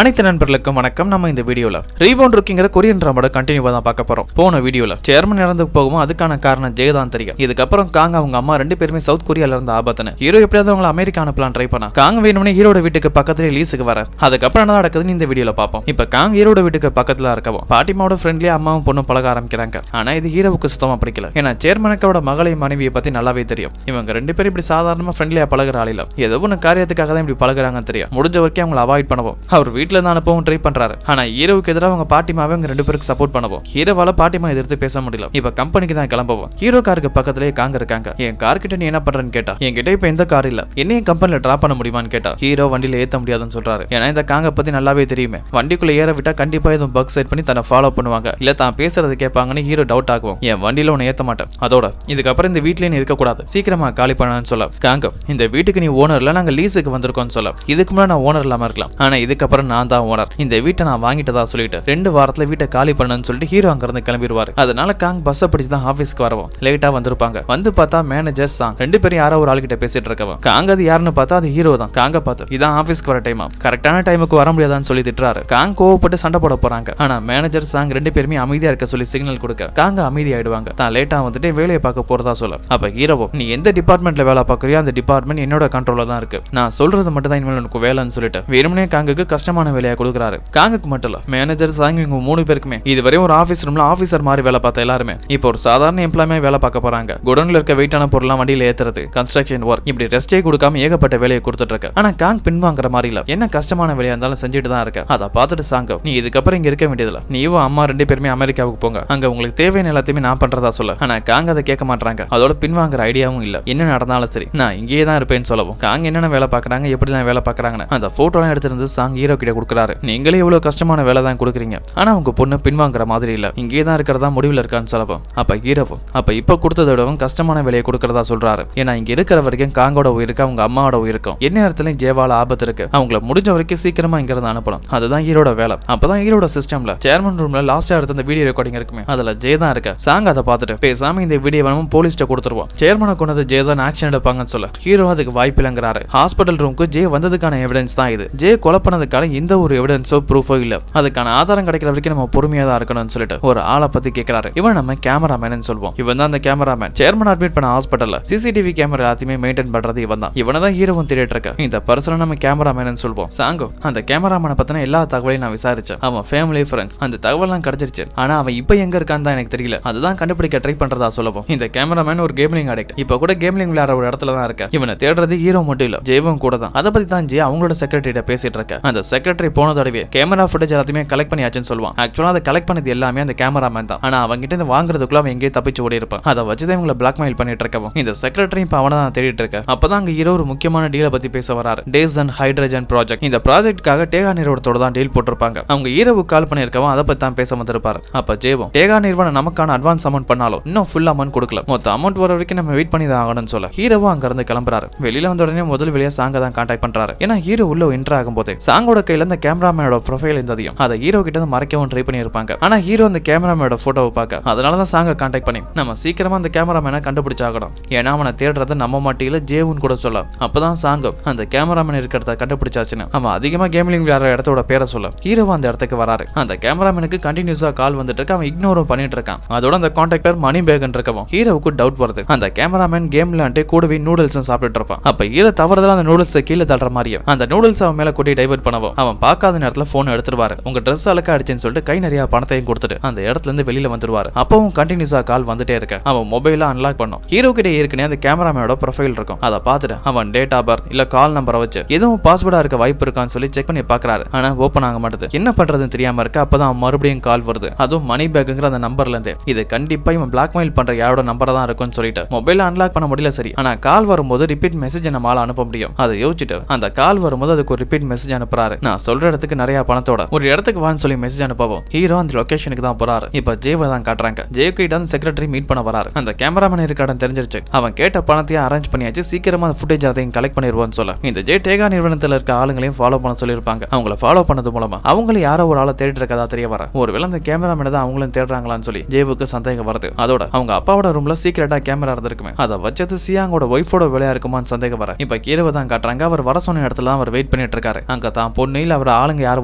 அனைத்து நண்பர்களுக்கும் வணக்கம். நம்ம இந்த வீடியோல ரீபவுண்ட் ருக்கிங்கிற கொரியன் டிராமாவோட கண்டினியூவா தான் பார்க்க போறோம். போன வீடியோல சேர்மன் இறந்து போகும் அதுக்கான காரணம் ஜே தான் தெரியும். இதுக்கப்புறம் காங் அவங்க அம்மா ரெண்டு பேருமே சவுத் கொரியால இருந்த ஆபத்துன்னு ஹீரோ எப்படியாவது அவங்களை அமெரிக்கா அனுப்பலாம் ட்ரை பண்ணா. காங் வேணும்னே ஹீரோட வீட்டுக்கு பக்கத்துல லீஸுக்கு வர. அதுக்கப்புறம் என்ன நடக்குதுன்னு இந்த வீடியோல பார்ப்போம். இப்ப காங் ஹீரோட வீட்டுக்கு பக்கத்துல இருக்கவும் பாட்டிமாவோட ஃப்ரெண்ட்லியா அம்மாவும் பொண்ணும் பழக ஆரம்பிக்கிறாங்க. ஆனா இது ஹீரோவுக்கு சுத்தமா பிடிக்கல. ஏன்னா சேர்மனுக்கோட மகளை மனைவியை பத்தி நல்லாவே தெரியும். இவங்க ரெண்டு பேரும் இப்படி சாதாரணமா ஃப்ரெண்ட்லியா பழகுற ஆளில ஏதோ ஒன்னு காரியத்துக்காக தான் இப்படி பழகுறாங்கன்னு தெரியும். முடிஞ்ச வரைக்கும் அவங்களை அவாய்ட் பண்ணவும் அவர் வீட்டுல இருந்து அனுப்பவும் ட்ரை பண்றாரு. ஆனா ஹீரோவுக்கு எதிராக அவங்க பாட்டிமாவே அவங்க ரெண்டு பேருக்கு சப்போர்ட் பண்ணவும் ஹீரோவால பாட்டிமா எதிர்த்து பேச முடியல. இப்ப கம்பெனிக்கு தான் கிளம்பவும் ஹீரோ காருக்கு பக்கத்திலேயே காங்க இருக்காங்க. என் கார் கிட்ட நீ என்ன பண்றன்னு கேட்டா என்கிட்ட இப்ப எந்த கார் இல்ல, என்னையும் கம்பெனில டிராப் பண்ண முடியுமான்னு கேட்டா ஹீரோ வண்டியில ஏத்த முடியாதுன்னு சொல்றாரு. ஏன்னா இந்த காங்க பத்தி நல்லாவே தெரியுமே. வண்டிக்குள்ள ஏற விட்டா கண்டிப்பா எதுவும் பக் செட் பண்ணி தன்னை ஃபாலோ பண்ணுவாங்க, இல்ல தான் பேசுறது கேட்பாங்கன்னு ஹீரோ டவுட் ஆகும். என் வண்டியில உன்னை ஏத்த மாட்டேன், அதோட இதுக்கப்புறம் இந்த வீட்லயே நீ இருக்கக்கூடாது, சீக்கிரமா காலி பண்ணான்னு சொல்ல காங்க இந்த வீட்டுக்கு நீ ஓனர் இல்ல, நாங்க லீஸுக்கு வந்திருக்கோம்னு சொல்ல இதுக்கு முன்னாடி நான் ஓனர் இல்லாம இருக்கலாம், ஆனா இதுக்கப்புறம் நான் தான் ஓனர், இந்த வீட்டை நான் வாங்கிட்டதா சொல்லிட்டு 2 வாரத்துல வீட்டை காலி பண்ணணும்னு சொல்லிட்டு ஹீரோ அங்க இருந்து கிளம்பிடுவாரு. அதனால காங் பஸ் பிடிச்சு தான் ஆபீஸ்க்கு வரவும் லேட்டா வந்திருப்பாங்க. வந்து பார்த்தா மேனேஜர் சாங் ரெண்டு பேரும் யாரோ ஒரு ஆள்கிட்ட பேசிட்டு இருக்கவன். காங் அது யாருன்னு பார்த்தா அது ஹீரோ தான். காங்க பார்த்து இதான் ஆபீஸ்க்கு வர டைமா, கரெக்டான டைமுக்கு வர முடியாதான்னு சொல்லி திட்டுறாரு. காங் கோவப்பட்டு சண்டை போட போறாங்க. ஆனா மேனேஜர் சாங் ரெண்டு பேருமே அமைதியா இருக்க சொல்லி சிக்னல் கொடுக்க காங்க அமைதி ஆயிடுவாங்க. தான் லேட்டா வந்துட்டு வேலையை பார்க்க போறதா சொல்ல அப்ப ஹீரோவும் நீ எந்த டிபார்ட்மெண்ட்ல வேலை பார்க்கறியோ அந்த டிபார்ட்மெண்ட் என்னோட கண்ட்ரோல்ல தான் இருக்கு, நான் சொல்றது மட்டும் தான் இனிமேல் உனக்கு வேலைன்னு சொல்லிட்டு வேணும்னே காங்குக்கு கஷ்டமான வேலையை கொடுக்குறாரு. காங்குக்கு மட்டும் இல்ல மேனேஜர் சாங் இவங்க 3 பேருக்குமே இதுவரையும் ஒரு ஆபீஸ் ரூம்ல ஆபீசர் மாதிரி வேலை பார்த்த எல்லாருமே இப்போ ஒரு சாதாரண எம்ப்ளாய்மே வேலை பார்க்க போறாங்க. குடோன்ல இருக்க வெயிட்டான பொருள்லாம் வண்டியில ஏத்துறது, கன்ஸ்ட்ரக்ஷன் ஒர்க், இப்படி ரெஸ்டே கொடுக்காம ஏகப்பட்ட வேலையை கொடுத்துட்டு இருக்க. ஆனா காங் பின்வாங்குற மாதிரி இல்ல, என்ன கஷ்டமான வேலையா இருந்தாலும் செஞ்சுட்டு தான் இருக்க. அதை பார்த்துட்டு சாங்க நீ இதுக்கப்புறம் இங்க இருக்க வேண்டியதில்ல, நீயும் அம்மா ரெண்டு பேருமே அமெரிக்காவுக்கு போங்க, அங்க உங்களுக்கு தேவையான எல்லாத்தையுமே நான் பண்றதா சொல்ல. ஆனா காங் அதை கேட்க மாட்டாங்க. அதோட பின்வாங்குற ஐடியாவும் இல்ல. என்ன நடந்தாலும் சரி நான் இங்கேயே தான் இருப்பேன்னு சொல்லவும் காங் என்னென்ன வேலை பார்க்கறாங்க எப்படிலாம் வேலை பார்க்கறாங்கன்னு அந்த போட்டோலாம் எடுத்துருந்து சாங் ஹீரோ கிட்ட கொடுக்குறாரு. நீங்களே இவ்வளவு கஷ்டமான வேலை தான் கொடுக்குறீங்க, ஆனா உங்க பொண்ணு பின்வாங்குற மாதிரி இல்ல, இங்கே தான் இருக்கிறதா முடிவில் இருக்கான்னு சொல்லவும் அப்ப ஹீரோவும் அப்ப இப்ப கொடுத்ததை விடவும் கஷ்டமான வேலையை கொடுக்கறதா சொல்றாரு. ஏன்னா இங்க இருக்கிற வரைக்கும் காங்கோட உயிருக்கு அவங்க அம்மாவோட உயிருக்கும் என்ன நேரத்துலயும் ஜேவால ஆபத்து இருக்கு, அவங்கள முடிஞ்ச வரைக்கும் சீக்கிரமா இங்க இருந்து அனுப்பணும், அதுதான் ஹீரோட வேலை. அப்பதான் ஹீரோட சிஸ்டம்ல சேர்மன் ரூம்ல லாஸ்டா எடுத்த அந்த வீடியோ ரெக்கார்டிங் இருக்குமே அதுல ஜே தான் இருக்க. சாங் அதை பார்த்துட்டு பேசாம இந்த வீடியோ வேணும் போலீஸ்ட கொடுத்துருவோம், சேர்மனை கொண்டது ஜே தான் ஆக்ஷன் எடுப்பாங்கன்னு சொல்ல ஹீரோ அதுக்கு வாய்ப்பு இல்லங்கிறாரு. ஹாஸ்பிட்டல் ரூமுக்கு ஜே வந்ததுக்கான எவிடன்ஸ் தான் இது, ஜே கொலை பண்ணதுக்கான எந்த ஒரு எவிடன்ஸோ ப்ரூஃபோ இல்ல, அதுக்கான ஆதாரம் கிடைக்கிற வரைக்கும் நம்ம பொறுமையா தான் இருக்கணும்னு சொல்லிட்டு ஒரு ஆளை பத்தி கேட்கிறாரு. இவன் நம்ம கேமராமேன் சொல்லுவோம். இவன் தான் அந்த கேமராமேன். சேர்மன் அட்மிட் பண்ண ஹாஸ்பிட்டல்ல சிசிடிவி கேமரா எல்லாத்தையுமே மெயின்டைன் பண்றது இவன் தான். இவனை தான் ஹீரோவும் தேடிட்டு இருக்க. இந்த பர்சனை நம்ம கேமராமேன் சொல்லுவோம். சாங்கோ அந்த கேமராமேனை பத்தின எல்லா தகவலையும் நான் விசாரிச்சேன், அவன் ஃபேமிலி ஃப்ரெண்ட்ஸ் அந்த தகவல்லாம் கிடைச்சிருச்சு, ஆனா அவன் இப்ப எங்க இருக்கான்னு தான் எனக்கு தெரியல, அதுதான் கண்டுபிடிக்க ட்ரை பண்றதா சொல்லவும் இந்த கேமராமேன் ஒரு கேம்லிங் அடிக்ட், இப்ப கூட கேம்லிங் விளையாடுற ஒரு இடத்துல தான் இருக்க. இவனை தேடுறது ஹீரோ மட்டும் இல்ல ஜேவும் கூட தான். அதை பத்தி தான் ஜே அவங்களோட செக்ரட்டரிட்ட பேசிட்டு இருக்க. அந்த செக்ரட்டரி போன தடவை கேமரா ஃபுட்டேஜ் எல்லாத்தையுமே கலெக்ட் பண்ணியாச்சுன்னு சொல்லுவான். ஆக்சுவலா அதை கலெக்ட் பண்ணது எல்லாமே அந்த கேமராமேன் தான். ஆனா அவங்கிட்ட இருந்து வாங்குறதுக்குள்ள அவன் எங்கேயே தப்பிச்சு ஓடி இருப்பான். அதை வச்சுதான் இவங்களை பிளாக்மெயில் பண்ணிட்டு இருக்கவும் இந்த செக்ரட்டரி இப்ப அவனை தான் தேடிட்டு இருக்க. அப்பதான் அங்க ஹீரோ ஒரு முக்கியமான டீலை பத்தி பேச வராரு. Days and hydrogen project. இந்த ப்ராஜெக்ட்காக டேகா நிறுவனத்தோட தான் டீல் போட்டிருப்பாங்க. அவங்க ஹீரோவுக்கு கால் பண்ணிருக்கவும் அதை பத்தி தான் பேச வந்திருப்பாரு. அப்ப ஜேவும் டேகா நிறுவனம் நமக்கான அட்வான்ஸ் அமௌண்ட் பண்ணாலும் இன்னும் ஃபுல் அமௌண்ட் கொடுக்கல, மொத்த அமௌண்ட் வர வரைக்கும் நம்ம வெயிட் பண்ணி தான் ஆகணும்னு சொல்ல ஹீரோவும் அங்க இருந்து கிளம்புறாரு. வெளியில வந்த உடனே முதல் வெளியே சாங்க தான் கான்டாக்ட் பண்றாரு. ஏன்னா ஹீரோ உள்ள என்டர் ஆகும் போதே சாங்கோட கையில இந்த கேமராமேனோட ப்ரொஃபைல் இருந்ததையும் அதை ஹீரோ கிட்ட இருந்து மறைக்கவும் ட்ரை பண்ணி இருப்பாங்க. ஆனா ஹீரோ அந்த கேமராமேனோட போட்டோவை பார்க்க அதனாலதான் சாங்க கான்டாக்ட் பண்ணி நம்ம சீக்கிரமா அந்த கேமராமேனை கண்டுபிடிச்சாகணும், ஏன்னா அவனை தேடுறது நம்ம மாட்டியில ஜேவுன்னு கூட சொல்ல. அப்பதான் சாங்கம் அந்த கேமராமேன் இருக்கிறத கண்டுபிடிச்சாச்சுன்னு அவன் அதிகமா கேம்லிங் விளையாடுற இடத்தோட பேரை சொல்ல ஹீரோவா அந்த இடத்துக்கு வராரு. அந்த கேமராமேனுக்கு கண்டினியூஸா கால் வந்துட்டு இருக்கு, அவன் இக்னோரும் பண்ணிட்டு இருக்கான். அதோட அந்த கான்டாக்டர் மணி பேகன் இருக்கவும் ஹீரோவுக்கு டவுட் வருது. அந்த கேமராமேன் கேம் விளையாண்டு கூடவே நூடுல்ஸ் சாப்பிட்டு இருப்பான். அப்ப ஹீரோ தவறுதலா அந்த நூடுல்ஸை கீழே தள்ளுற மாதிரியே அந்த நூடுல்ஸ் அவன் மேல கொட்டி டைவர்ட் பண்ணவும் அவன் பார்க்காத நேரத்துல போன் எடுத்துருவாரு. உங்க ட்ரெஸ் அலக்க அடிச்சுன்னு சொல்லிட்டு கை நிறைய பணத்தையும் கொடுத்துட்டு அந்த இடத்துல இருந்து வெளியில வந்துருவாரு. அப்பவும் கண்டினியூஸா கால் வந்துட்டே இருக்க அவன் மொபைல அன்லாக் பண்ணும். ஹீரோ கிட்ட ஏற்கனவே அந்த கேமராமேனோட ப்ரொஃபைல் இருக்கும். அதை பார்த்துட்டு அவன் டேட் ஆஃப் பர்த் இல்ல கால் நம்பரை வச்சு எதுவும் பாஸ்வேர்டா இருக்க வாய்ப்பு இருக்கான்னு சொல்லி செக் பண்ணி பாக்குறாரு. ஆனா ஓபன் ஆக மாட்டேது. என்ன பண்றதுன்னு தெரியாம இருக்க. அப்பதான் மறுபடியும் கால் வருது, அதுவும் மணி பேக்குங்கிற அந்த நம்பர்ல இருந்து. இது கண்டிப்பா இவன் பிளாக்மெயில் பண்ற யாரோட நம்பரை தான் இருக்கும்னு சொல்லிட்டு மொபைல அன்லாக் பண்ண முடியல. சரி, ஆனா கால் வரும்போது ரிப்பீட் மெசேஜ் நம்மளால அனுப்ப முடியும். அதை யோசிச்சுட்டு அந்த கால் வரும்போது அதுக்கு ஒரு ரிப்பீட் மெசேஜ் அனுப்புறாரு. நான் சொல்ற இடத்துக்கு நிறைய பணத்தோட ஒரு இடத்துக்கு வான்னு சொல்லி மெசேஜ் அனுப்பவும் ஹீரோ அந்த லொகேஷனுக்கு தான் போறாரு. இப்ப ஜேவை தான் காட்டுறாங்க. ஜே கிட்ட அந்த செக்ரட்டரி மீட் பண்ண வராரு. அந்த கேமராமேன் இருக்க இடம் தெரிஞ்சிருச்சு. அவன் கேட்ட பணத்தையும் அரேஞ்ச் பண்ணியாச்சு, சீக்கிரமா அந்த ஃபுட்டேஜ் அதையும் கலெக்ட் பண்ணிடுவான்னு சொல்ல இந்த ஜே டேகா நிறுவனத்தில் இருக்க ஆளுங்களையும் ஃபாலோ பண்ண சொல்லியிருப்பாங்க. அவங்கள ஃபாலோ பண்ணது மூலமா அவங்களும் யாரோ ஒரு ஆளை தேடிட்டு இருக்கதா தெரிய வர. ஒருவேளை அந்த கேமராமேன் தான் அவங்களும் தேடுறாங்களான்னு சொல்லி ஜேவுக்கு சந்தேகம் வருது. அதோட அவங்க அப்பாவோட ரூம்ல சீக்கிரட்டா கேமரா இருந்திருக்குமே, அதை வச்சது சியாங்கோட ஒய்ஃபோட வேலையா இருக்குமான்னு சந்தேகம் வர. இப்ப ஹீரோவை தான் காட்டுறாங்க. அவர் வர சொன்ன இடத்துல அவர் வெயிட் பண்ணிட்டு இருக்காரு. அங்க தான் பொண்ணு முனையில அவர் ஆளுங்க யார்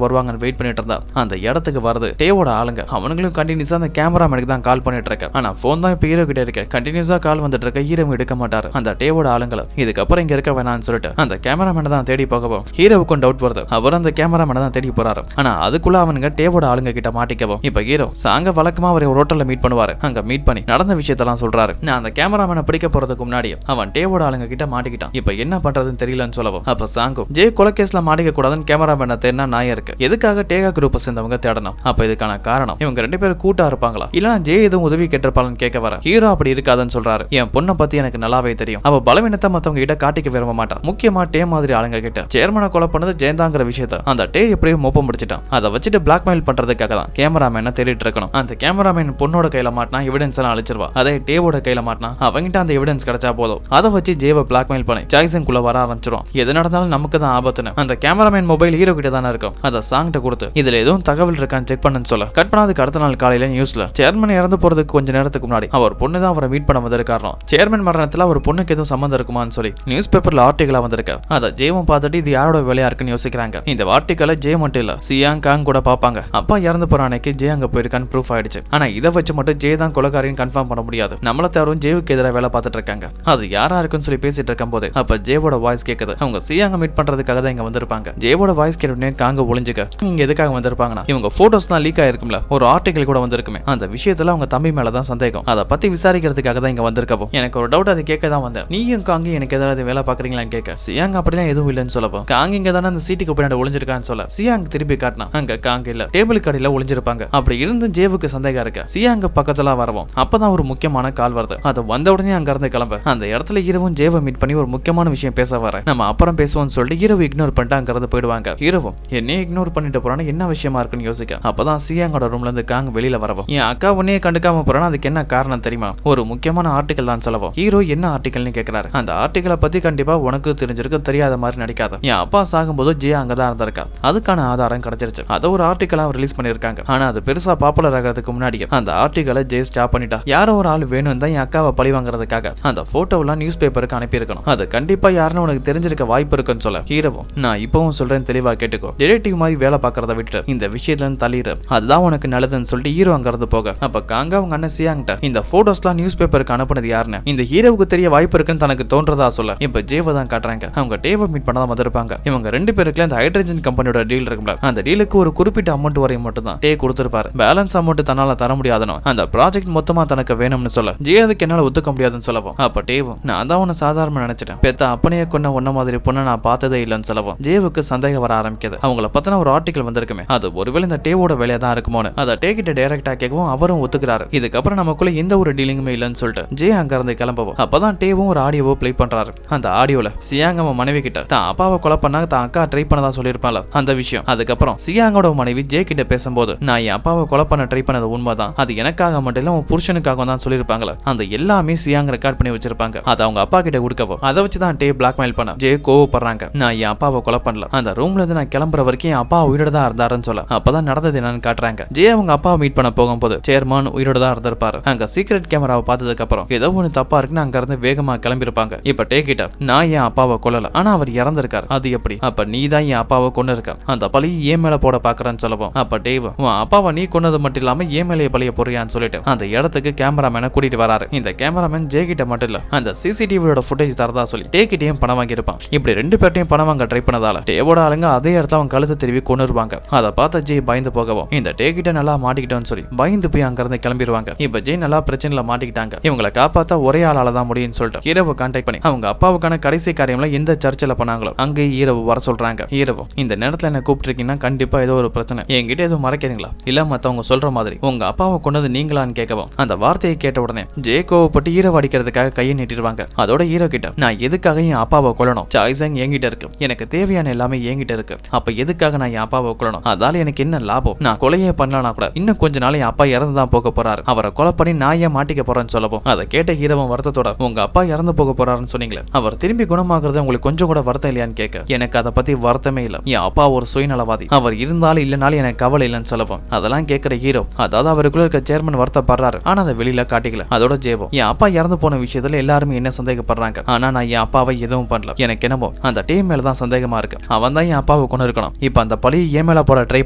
வருவாங்கன்னு வெயிட் பண்ணிட்டு இருந்தா அந்த இடத்துக்கு வருது டேவோட ஆளுங்க. அவனுங்களும் கண்டினியூஸா அந்த கேமராமேனுக்கு தான் கால் பண்ணிட்டு இருக்க. ஆனா போன் தான் இப்ப ஹீரோ கிட்ட இருக்க. கண்டினியூஸா கால் வந்துட்டு இருக்க. ஹீரோ எடுக்க மாட்டாரு அந்த டேவோட ஆளுங்களை. இதுக்கப்புறம் இங்க இருக்க வேணாம்னு சொல்லிட்டு அந்த கேமராமேனை தான் தேடி போகவும் ஹீரோவுக்கும் டவுட் வருது. அவர் அந்த கேமராமேனை தான் தேடி போறாரு. ஆனா அதுக்குள்ள அவனுங்க டேவோட ஆளுங்க கிட்ட மாட்டிக்கவும் இப்ப ஹீரோ சாங்க வழக்கமா அவர் ஒரு ஹோட்டல்ல மீட் பண்ணுவாரு. அங்க மீட் பண்ணி நடந்த விஷயத்தெல்லாம் சொல்றாரு. நான் அந்த கேமராமேனை பிடிக்க போறதுக்கு முன்னாடி அவன் டேவோட ஆளுங்க கிட்ட மாட்டிக்கிட்டான். இப்ப என்ன பண்றதுன்னு தெரியலன்னு சொல்லவும் அப்ப சாங்கும் ஜே கொலைகேஸ்ல மாட்டிக்க கூடாதுன்னு கேமராமேனை தேடினா நாயா இருக்கு. எதுக்காக டேகா குரூப்பை சேர்ந்தவங்க தேடணும்? அப்ப இதுக்கான காரணம் இவங்க 2 பேரும் கூட்டா இருப்பாங்களா இல்லனா ஜே எதுவும் உதவி கேட்டிருப்பாங்கன்னு கேட்க வர ஹீரோ அப்படி இருக்காதுன்னு சொல்றாரு. என் பொண்ணை பத்தி எனக்கு நல்லாவே தெரியும். அவ பலவீனத்தை மத்தவங்க கிட்ட காட்டிக்க விரும்ப மாட்டான். முக்கியமா டே மாதிரி ஆளுங்க கிட்ட. சேர்மனை கொலை பண்ணது ஜெயந்தாங்கிற விஷயத்த அந்த டே எப்படியும் மோப்பம் பிடிச்சிட்டான். அதை வச்சுட்டு பிளாக்மெயில் பண்றதுக்காக தான் கேமராமேனை தேடிட்டு இருக்கணும். அந்த கேமராமேன் பொண்ணோட கையில மாட்டினா எவிடன்ஸ் எல்லாம் அழிச்சிருவா. அதே டேவோட கையில மாட்டினா அவங்கிட்ட அந்த எவிடன்ஸ் கிடைச்சா போதும். அதை வச்சு ஜேவை பிளாக்மெயில் பண்ணி ஜாய்சனுக்குள்ள வர ஆரம்பிச்சிரும். எது நடந்தாலும் நமக்கு தான் ஆபத்துன்னு அந்த கேமராமேன் மொபைல் ஹீரோ கிட்ட தானே இருக்கும். அதை சாங்கிட்ட கொடுத்து இதுல எதுவும் தகவல் இருக்கான்னு செக் பண்ணுன்னு சொல்ல கட் பண்ணாதுக்கு அடுத்த நாள் காலையில நியூஸ்ல சேர்மன் இறந்து போறதுக்கு கொஞ்ச நேரத்துக்கு முன்னாடி அவர் பொண்ணு தான் அவரை மீட் பண்ண வந்தது காரணம். சேர்மன் மரணத்துல அவர் பொண்ணுக்கு எதுவும் சம்பந்தம் இருக்குமான்னு சொல்லி நியூஸ் பேப்பர்ல ஆர்டிகலா வந்திருக்கு. அதை ஜேவும் பார்த்துட்டு இது யாரோட வேலையா இருக்குன்னு யோசிக்கிறாங்க. இந்த ஆர்டிகலை ஜே மட்டும் இல்ல சியாங் காங் கூட பாப்பாங்க. அப்பா இறந்து போற அன்னைக்கு ஜே அங்க போயிருக்கான்னு ப்ரூஃப் ஆயிடுச்சு. ஆனா இதை வச்சு மட்டும் ஜே தான் கொலைகாரின்னு கன்ஃபார்ம் பண்ண முடியாது. நம்மள தவிர ஜேவுக்கு எதிராக வேலை பார்த்துட்டு இருக்காங்க. அது யாரா இருக்குன்னு சொல்லி பேசிட்டு இருக்கும் போது அப்ப ஜேவோட வாய்ஸ் கேக்குது. அவங்க சியாங்க மீட் பண்றதுக்காக தான் இங்க வந்திருப்பாங்க. ஜேவோட வாய்ஸ் கேட்டோடனே காங்க ஒளிஞ்சுக்க இங்க எதுக்காக வந்திருப்பாங்கன்னா இவங்க போட்டோஸ் தான் லீக் ஆயிருக்கும்ல, ஒரு ஆர்டிகல் கூட வந்திருக்குமே, அந்த விஷயத்துல அவங்க தம்பி மேலதான் சந்தேகம். அதை பத்தி விசாரிக்கிறதுக்காக தான் இங்க வந்திருக்கவும் எனக்கு ஒரு டவுட், அது கேட்க தான் வந்தேன். நீயும் காங்கி எனக்கு ஏதாவது வேலை பாக்குறீங்களான்னு கேட்க சியாங் அப்படிலாம் எதுவும் இல்லைன்னு சொல்லவும் காங்க இங்க தானே அந்த சீட்டுக்கு பின்னாடி ஒளிஞ்சிருக்கான்னு சொல்ல சியாங் திருப்பி காட்டினா அங்க காங்க இல்ல டேபிள் கடையில ஒளிஞ்சிருப்பாங்க. அப்படி இருந்து ஜேவுக்கு சந்தேகம் இருக்கு. சியாங்க பக்கத்துல வரவும் அப்பதான் ஒரு முக்கியமான கால் வருது. அது வந்த உடனே அங்க இருந்து கிளம்ப அந்த இடத்துல ஹீரோவும் ஜேவை மீட் பண்ணி ஒரு முக்கியமான விஷயம் பேச வர நம்ம அப்புறம் பேசுவோம்னு சொல்லிட்டு ஹீரோ இக்னோர் பண்ணிட்டு அங்க இருந்து போயிடுவாங்க. ஹீரோவும் என்ன இக்னோர் பண்ணிட்டு போறான்னு என்ன விஷயமா இருக்குன்னு யோசிக்க அப்பதான் சியாங்கோட ரூம்ல இருந்து காங் வெளியில வரவும் என் அக்கா உன்னையே கண்டுக்காம போறான்னு அதுக்கு என்ன காரணம் தெரியுமா? ஒரு முக்கியமான ஆர்டிகல் தான் சொல்லவும் ஹீரோ என்ன ஆர்டிகல்னு கேட்கிறாரு. அந்த ஆர்டிகலை பத்தி கண்டிப்பா உனக்கு தெரிஞ்சிருக்கு, தெரியாத மாதிரி நடிக்காத. என் அப்பா சாகும்போது ஜே அங்கதான் இருந்திருக்கா, அதுக்கான ஆதாரம் கிடைச்சிருச்சு. அதை ஒரு ஆர்டிகலா ரிலீஸ் பண்ணிருக்காங்க. ஆனா அது பெருசா பாப்புலர் ஆகிறதுக்கு முன்னாடியே அந்த ஆர்டிகலை ஜே ஸ்டாப் பண்ணிட்டா. யாரோ ஒரு ஆள் வேணும் தான் என் அக்காவை பழி வாங்குறதுக்காக அந்த போட்டோவெல்லாம் நியூஸ் பேப்பருக்கு அனுப்பி இருக்கணும். அது கண்டிப்பா யாருன்னு உனக்கு தெரிஞ்சிருக்க வாய்ப்பு இருக்குன்னு சொல்ல ஹீரோவும் நான் இப்பவும் சொல்றேன் தெளிவா கேட்டுக்கோ, டிடெக்டிவ் மாதிரி வேலை பாக்குறத விட்டு இந்த விஷயத்துல இருந்து தள்ளிடு, அதுதான் உனக்கு நல்லதுன்னு சொல்லிட்டு ஹீரோ அங்க இருந்து போக அப்ப காங்க அவங்க அண்ணன் சியாங்கிட்ட இந்த போட்டோஸ்லாம் நியூஸ் பேப்பருக்கு அனுப்புனது யாருன்னு இந்த ஹீரோவுக்கு தெரிய வாய்ப்பு இருக்குன்னு தனக்கு தோன்றதா சொல்ல இப்ப ஜேவை தான் காட்டுறாங்க. அவங்க டேவை மீட் பண்ணதான் வந்திருப்பாங்க. இவங்க 2 பேருக்குள்ள அந்த ஹைட்ரஜன் கம்பெனியோட டீல் இருக்குல்ல, அந்த டீலுக்கு ஒரு குறிப்பிட்ட அமௌண்ட் வரையும் மட்டும் தான் டே கொடுத்திருப்பாரு. பேலன்ஸ் அமௌண்ட் தன்னால தர முடியாதுன்னு அந்த ப்ராஜெக்ட் மொத்தமா தனக்கு வேணும்னு சொல்ல ஜே அதுக்கு என்னால ஒத்துக்க முடியாதுன்னு சொல்லவும் அப்ப டேவும் நான் தான் உன்னை சாதாரண நினைச்சிட்டேன், பெத்த அப்பனையே கொண்ட ஒன்ன மாதிரி பொண்ணை நான் பார்த்ததே இல்லைன்னு சொல்லவும் ஜேவுக்கு சந்தேகம் வர ஆரம்பிக்குது. அவங்கள பத்தின ஒரு ஆர்டிகல் வந்திருக்குமே, அது ஒருவேளை இந்த டேவோட வேலையா தான் இருக்குமோன்னு அதை டே கிட்ட டைரக்டா கேட்கவும் அவரும் ஒத்துக்கிறாரு. இதுக்கப்புறம் நமக்குள்ள எந்த ஒரு டீலிங்குமே இல்லைன்னு சொல்லிட்டு ஜே அங்க இருந்து கிளம்பவும் அப்பதான் டேவும் ஒரு ஆடியோவோ பிளே பண்றாரு. அந்த ஆடியோல சியாங் அவன் மனைவி கிட்ட தான் அப்பாவை கொலை பண்ணாங்க தான் அக்கா ட்ரை பண்ணதா சொல்லியிருப்பான்ல அந்த விஷயம். அதுக்கப்புறம் சியாங்கோட மனைவி ஜே கிட்ட பேசும்போது நான் என் அப்பாவை கொலை பண்ண ட்ரை பண்ணது உண்மைதான், அது எனக்காக மட்டும் இல்ல உன் புருஷனுக்காக தான் சொல்லியிருப்பாங்களே, அந்த எல்லாமே சியாங் ரெக்கார்ட் பண்ணி வச்சிருப்பாங்க. அதை அவங்க அப்பா கிட்ட கொடுக்கவும் அதை வச்சுதான் டே பிளாக்மெயில் பண்ண ஜே கோவப்படுறாங்க. நான் என் அப்பாவை கொலை பண்ணல, அந்த ரூம்ல இருந்து நான் கிளம்புற வரைக்கும் என் அப்பா உயிரோட தான் இருந்தாருன்னு சொல்ல அப்பதான் நடந்தது என்னன்னு காட்டுறாங்க. ஜே அவங்க அப்பாவை மீட் பண்ண போகும்போது சேர்மான் உயிரோட தான் இருந்திருப்பாரு. அங்க சீக்ரெட் கேமராவை பார்த்ததுக்கு அப்புறம் ஏதோ ஒண்ணு தப்பா இருக்குன்னு அங்க இருந்து வேகமா கிளம்பிருப்பாங்க. இப்ப டே கிட்ட நான் என் அப்பாவை கொல்லல, ஆனா அவர் இறந்திருக்காரு, அது எப்படி? அப்ப நீ தான் என் அப்பாவை கொண்டு இருக்க, அந்த பழி ஏன் மேல போட பாக்குறேன்னு சொல்லவும் அப்ப டேவ் உன் அப்பாவை நீ கொன்னது மட்டும் இல்லாம ஏன் மேலேயே பழிய போறியான்னு சொல்லிட்டு அந்த இடத்துக்கு கேமராமேனை கூட்டிட்டு வராரு. இந்த கேமராமேன் ஜே கிட்ட மட்டும் இல்ல அந்த சிசிடிவியோட ஃபுட்டேஜ் தரதா சொல்லி டே கிட்டையும் பணம் வாங்கியிருப்பான். இப்படி 2 பேர்ட்டையும் பணம் வாங்க ட்ரை பண்ணதால டேவோட ஆளுங்க அதே இடத்துல அவன் கழுத்தை திருவி கொண்டுருவாங்க. அதை பார்த்த ஜே பயந்து போகவும் இந்த டே கிட்ட நல்லா மாட்டிக்கிட்டோன்னு சொல்லி பயந்து போய் அங்க இருந்து கிளம்பிடுவாங்க. இப்ப ஜே நல்லா பிரச்சனைல மாட்டிக்கிட்டாங்க. இவங்களை காப்பாத்த ஒரே ஆளால தான் முடியும்னு சொல்லிட்டு ஹீரோவை கான்டாக்ட் பண்ணி அவங்க அப்பாவுக்கான கடைசி காரியம்ல எந்த சர்ச்சில் பண்ணாங்களோ அங்கே ஹீரோவை வர சொல்றாங்க. ஹீரோவோ இந்த நேரத்துல என்ன கூப்பிட்டுருக்கீங்கன்னா கண்டிப்பா ஏதோ ஒரு பிரச்சனை, என்கிட்ட எதுவும் மறைக்கிறீங்களா இல்ல மத்தவங்க சொல்ற மாதிரி உங்க அப்பாவை கொண்டது நீங்களான்னு கேட்கவும் அந்த வார்த்தையை கேட்ட உடனே ஜே கோவப்பட்டு ஹீரோவை அடிக்கிறதுக்காக கையை நீட்டிடுவாங்க. அதோட ஹீரோ கிட்ட நான் எதுக்காக என் அப்பாவை கொல்லணும், சாய்ஸாங் என்கிட்ட இருக்கு, எனக்கு தேவையான எல்லாமே என்கிட்ட இருக்கு, அப்ப எதுக்காக நான் என் அப்பாவை கொல்லணும், அதால எனக்கு என்ன லாபம், நான் கொலையே பண்ணலனா கூட இன்னும் கொஞ்ச நாள் என் அப்பா இறந்துதான் போக போறாரு, அவரை கொலை பண்ணி நான் ஏன் மாட்டிக்க போறேன்னு சொல்லவும் அதை கேட்ட ஹீரோவும் வருத்தத்தோட உங்க அப்பா இறந்து போக போறாருன்னு சொன்னீங்களே, அவர் திரும்பி குணமாகிறது உங்களுக்கு கொஞ்சம் கூட வருத்தம் இல்லையான்னு கேட்க எனக்கு அதை பத்தி வருத்தமே இல்ல, என் அப்பா ஒரு சுயநலவாதி, அவர் இருந்தாலும் இல்லனாலும் எனக்கு கவலை இல்லைன்னு சொல்லவும் அதெல்லாம் கேட்கிற ஹீரோ அதாவது அவருக்குள்ள இருக்க சேர்மன் வருத்தப்படுறாரு, ஆனா அதை வெளியில காட்டிக்கல. அதோட ஜேவோ என் அப்பா இறந்து போன விஷயத்துல எல்லாருமே என்ன சந்தேகப்படுறாங்க, ஆனா நான் என் அப்பாவை எதுவும் பண்ணல, எனக்கு என்னமோ அந்த டீம் மேலதான் சந்தேகமா இருக்கு, அவன் தான் என் அப்பாவை ஆகாவை கொண்டு இருக்கணும். இப்ப அந்த பழி ஏமேல போட ட்ரை